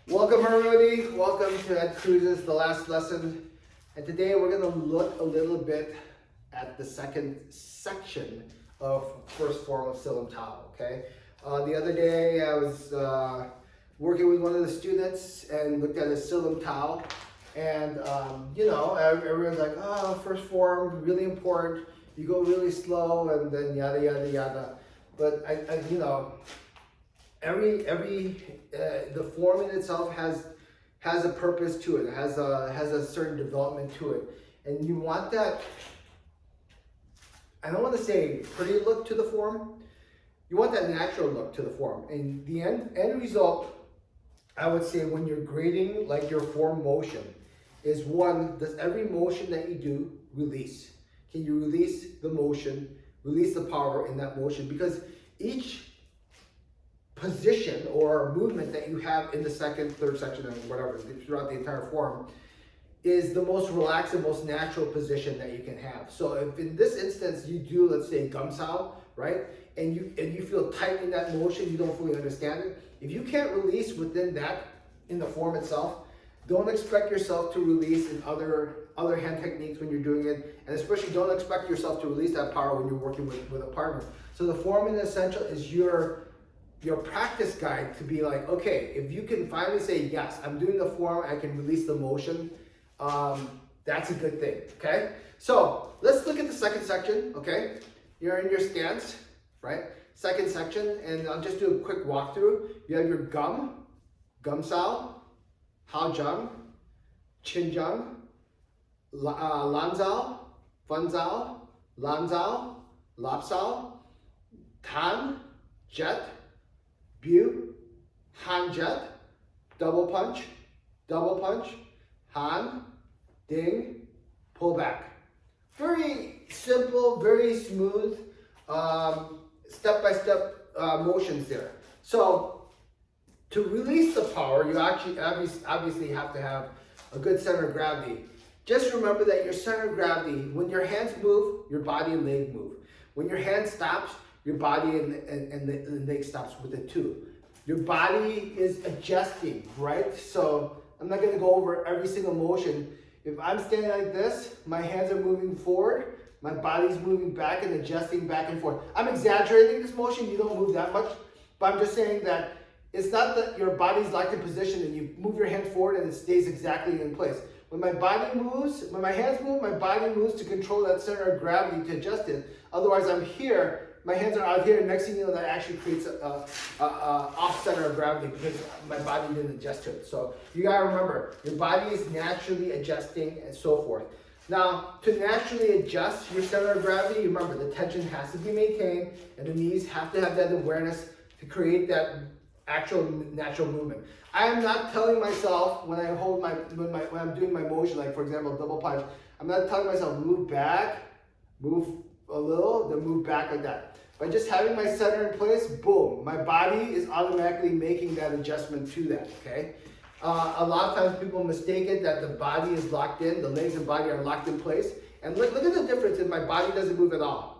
Welcome everybody, welcome to Ed Cruz's The Last Lesson. And today we're going to look a little bit at the second section of first form of Silam Tao, okay? The other day I was working with one of the students and looked at his Silam Tao. And everyone's like, oh, first form, really important. You go really slow and then yada, yada, yada. But the form in itself has a purpose to it. It has a certain development to it, and you want that. I don't want to say pretty look to the form. You want that natural look to the form, and the end result, I would say, when you're grading like your form motion, is one: does every motion that you do release? Can you release the motion, release the power in that motion? Because each position or movement that you have in the second, third section, and whatever, throughout the entire form, is the most relaxed and most natural position that you can have. So if in this instance you do, let's say, gumsao, right, and you feel tight in that motion, you don't fully understand it. If you can't release within that, in the form itself, don't expect yourself to release in other hand techniques when you're doing it, and especially don't expect yourself to release that power when you're working with a partner. So the form in essential is your practice guide to be like, okay, if you can finally say, yes, I'm doing the form, I can release the motion, that's a good thing, okay? So let's look at the second section, okay? You're in your stance, right? Second section, and I'll just do a quick walkthrough. You have your gumsao, haojang, chinjang, lanzao, funzao, lanzao, lapsao, tan, jet, bu, han jet, double punch, han, ding, pull back. Very simple, very smooth, step-by-step motions there. So to release the power, you actually obviously have to have a good center of gravity. Just remember that your center of gravity, when your hands move, your body and leg move. When your hand stops, your body and the leg stops with it too. Your body is adjusting, right? So I'm not gonna go over every single motion. If I'm standing like this, my hands are moving forward, my body's moving back and adjusting back and forth. I'm exaggerating this motion, you don't move that much, but I'm just saying that it's not that your body's locked in position and you move your hands forward and it stays exactly in place. When my body moves, when my hands move, my body moves to control that center of gravity to adjust it. Otherwise, I'm here, my hands are out here, and next thing you know, that actually creates a off center of gravity because my body didn't adjust to it. So you gotta remember, your body is naturally adjusting and so forth. Now, to naturally adjust your center of gravity, remember the tension has to be maintained and the knees have to have that awareness to create that actual natural movement. I am not telling myself when I hold when I'm doing my motion, like for example, double punch, I'm not telling myself move back, move a little, then move back like that. By just having my center in place, boom, my body is automatically making that adjustment to that, okay? A lot of times people mistake it that the body is locked in, the legs and body are locked in place. And look at the difference if my body doesn't move at all.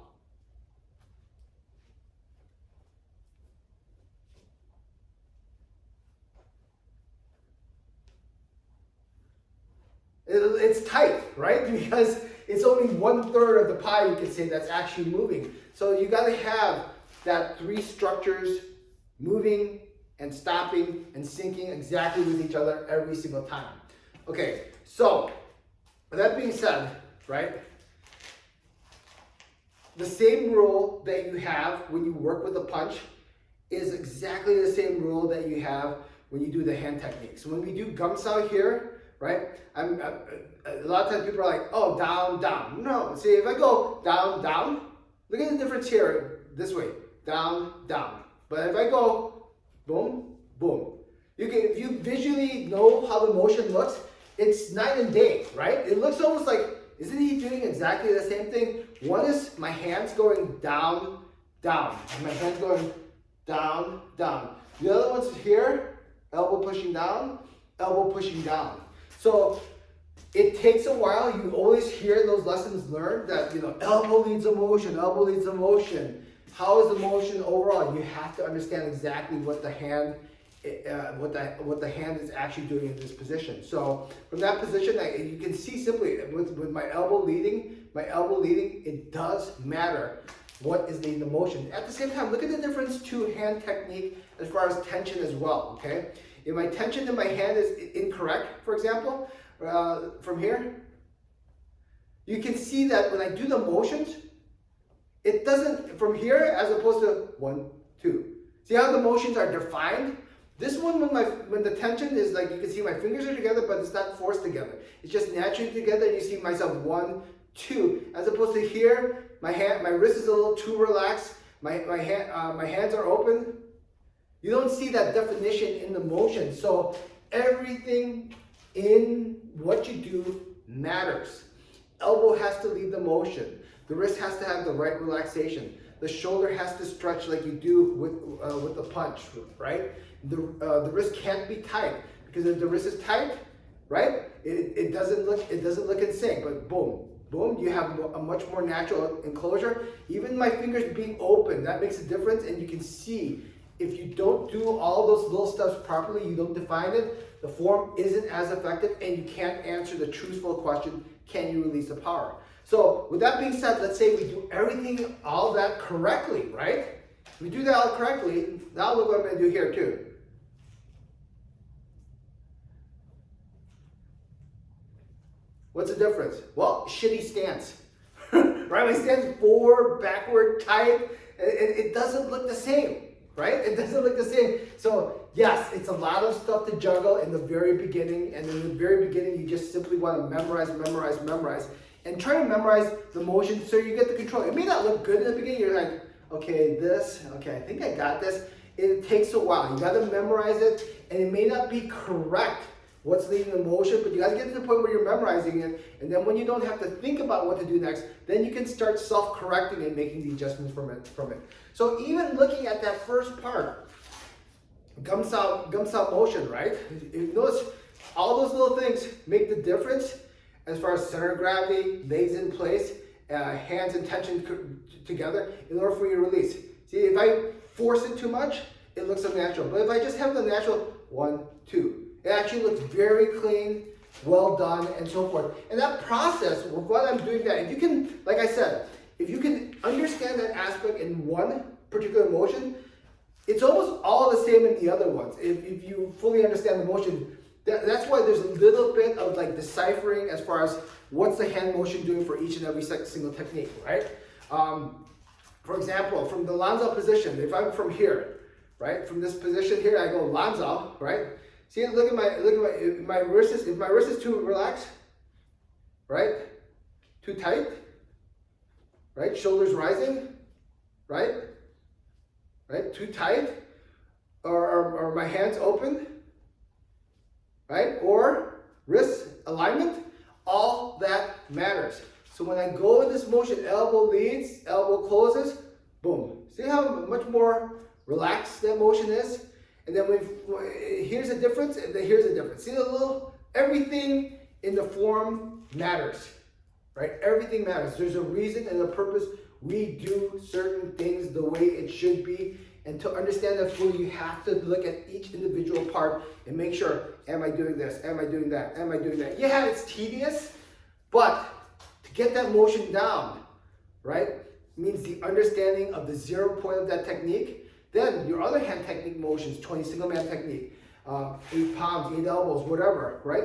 It's tight, right? Because it's only 1/3 of the pie, you could say, that's actually moving. So you got to have that three structures moving and stopping and syncing exactly with each other every single time. Okay, so with that being said, right? The same rule that you have when you work with a punch is exactly the same rule that you have when you do the hand technique. So when we do gumsao here, right? A lot of times people are like, oh, down, down. No, see, if I go down, down, look at the difference here, this way, down, down. But if I go boom, boom, if you visually know how the motion looks, it's night and day, right? It looks almost like, isn't he doing exactly the same thing? One is my hands going down, down, and my hands going down, down. The other one's here, elbow pushing down, elbow pushing down. So it takes a while. You always hear those lessons learned that, elbow leads the motion, elbow leads the motion. How is the motion overall? You have to understand exactly what the hand what the hand is actually doing in this position. So from that position, you can see simply with my elbow leading, it does matter what is leading the motion. At the same time, look at the difference to hand technique as far as tension as well, okay? If my tension in my hand is incorrect, for example, from here, you can see that when I do the motions, it doesn't, from here, as opposed to 1, 2. See how the motions are defined? This one, when the tension is like, you can see my fingers are together, but it's not forced together. It's just naturally together, and you see myself 1, 2. As opposed to here, my wrist is a little too relaxed. My hands are open. You don't see that definition in the motion. So everything in what you do matters. Elbow has to lead the motion. The wrist has to have the right relaxation. The shoulder has to stretch like you do with the punch, right? The wrist can't be tight, because if the wrist is tight, right, it doesn't look in sync. But boom, boom, you have a much more natural enclosure. Even my fingers being open, that makes a difference. And you can see, if you don't do all those little steps properly, you don't define it, the form isn't as effective, and you can't answer the truthful question, can you release the power? So with that being said, let's say we do everything, all that correctly, right? If we do that all correctly, now look what I'm going to do here too. What's the difference? Well, shitty stance. Right? My stance is forward, backward, tight, and it doesn't look the same. Right? It doesn't look the same. So yes, it's a lot of stuff to juggle in the very beginning. And in the very beginning, you just simply want to memorize. And try to memorize the motion so you get the control. It may not look good in the beginning. You're like, okay, I think I got this. It takes a while. You got to memorize it. And it may not be correct what's leading the motion, but you got to get to the point where you're memorizing it. And then when you don't have to think about what to do next, then you can start self-correcting and making the adjustments from it. So even looking at that first part, gum-sao motion, right? You notice all those little things make the difference as far as center of gravity, legs in place, hands in tension together in order for you to release. See, if I force it too much, it looks unnatural. But if I just have the natural 1, 2, it actually looks very clean, well done, and so forth. And that process, while I'm doing that, if you can, like I said, if you can understand that aspect in one particular motion, it's almost all the same in the other ones. If you fully understand the motion, that's why there's a little bit of like deciphering as far as what's the hand motion doing for each and every single technique, right? For example, from the lanzao position, if I'm from here, right, from this position here, I go lanzao, right? See, look at my wrist. If my wrist is too relaxed, right, too tight, right, shoulders rising, right, too tight, or my hands open, right, or wrist alignment, all that matters. So when I go in this motion, elbow leads, elbow closes, boom. See how much more relaxed that motion is? And then here's a difference, and then here's a difference. See the little, everything in the form matters, right? Everything matters. There's a reason and a purpose. We do certain things the way it should be. And to understand that fully, you have to look at each individual part and make sure, am I doing this? Am I doing that? Am I doing that? Yeah, it's tedious, but to get that motion down, right, means the understanding of the 0 point of that technique. Then your other hand technique motions, 20 single man technique, 8 palms, 8 elbows, whatever, right?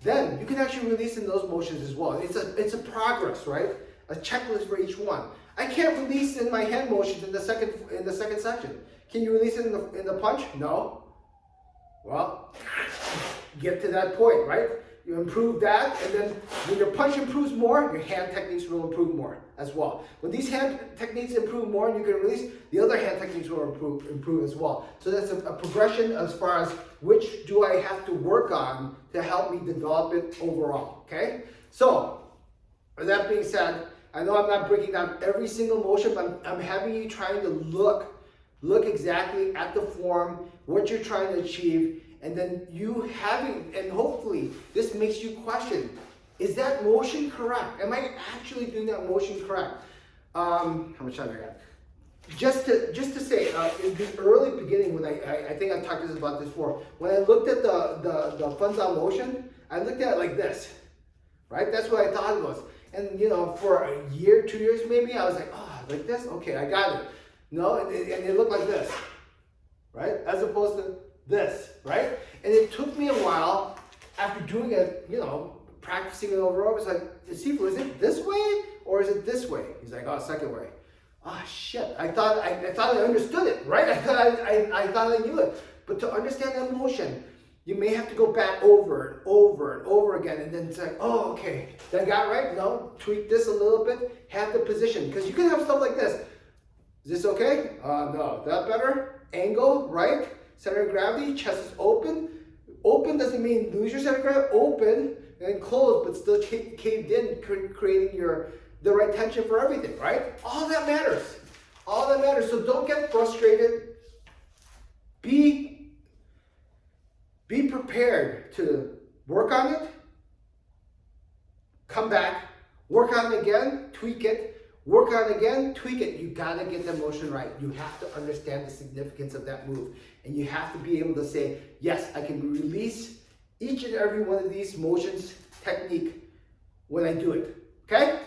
Then you can actually release in those motions as well. It's a progress, right? A checklist for each one. I can't release in my hand motions in the second section. Can you release it in the punch? No. Well, get to that point, right? You improve that, and then when your punch improves more, your hand techniques will improve more as well. When these hand techniques improve more and you can release, the other hand techniques will improve as well. So that's a progression as far as which do I have to work on to help me develop it overall, okay? So, with that being said, I know I'm not breaking down every single motion, but I'm having you trying to look exactly at the form, what you're trying to achieve, and then you having, and hopefully this makes you question, is that motion correct? Am I actually doing that motion correct? How much time I got? just to say, in the early beginning, when I think I've talked about this before, when I looked at the Funzan motion, I looked at it like this, right? That's what I thought it was. And you know, for a year, 2 years maybe, I was like, oh, like this? Okay, I got it. No, and it looked like this, right? As opposed to this, right? And it took me a while after doing it, you know, practicing it over and over. It's like, Sifu, is it this way or is it this way? He's like, oh, second way. Ah, oh, shit! I thought I understood it, right? I thought I knew it. But to understand that motion, you may have to go back over and over and over again, and then it's like, oh, okay, did I got it right? No, tweak this a little bit, have the position, because you can have stuff like this. Is this okay? No, that better? Angle, right? Center of gravity, chest is open. Open doesn't mean lose your center of gravity. Open and close, but still caved in, creating the right tension for everything, right? All that matters. All that matters. So don't get frustrated. Be prepared to work on it, come back, work on it again, tweak it, work on it again, tweak it. You gotta get the motion right. You have to understand the significance of that move. And you have to be able to say, yes, I can release each and every one of these motions technique when I do it, okay?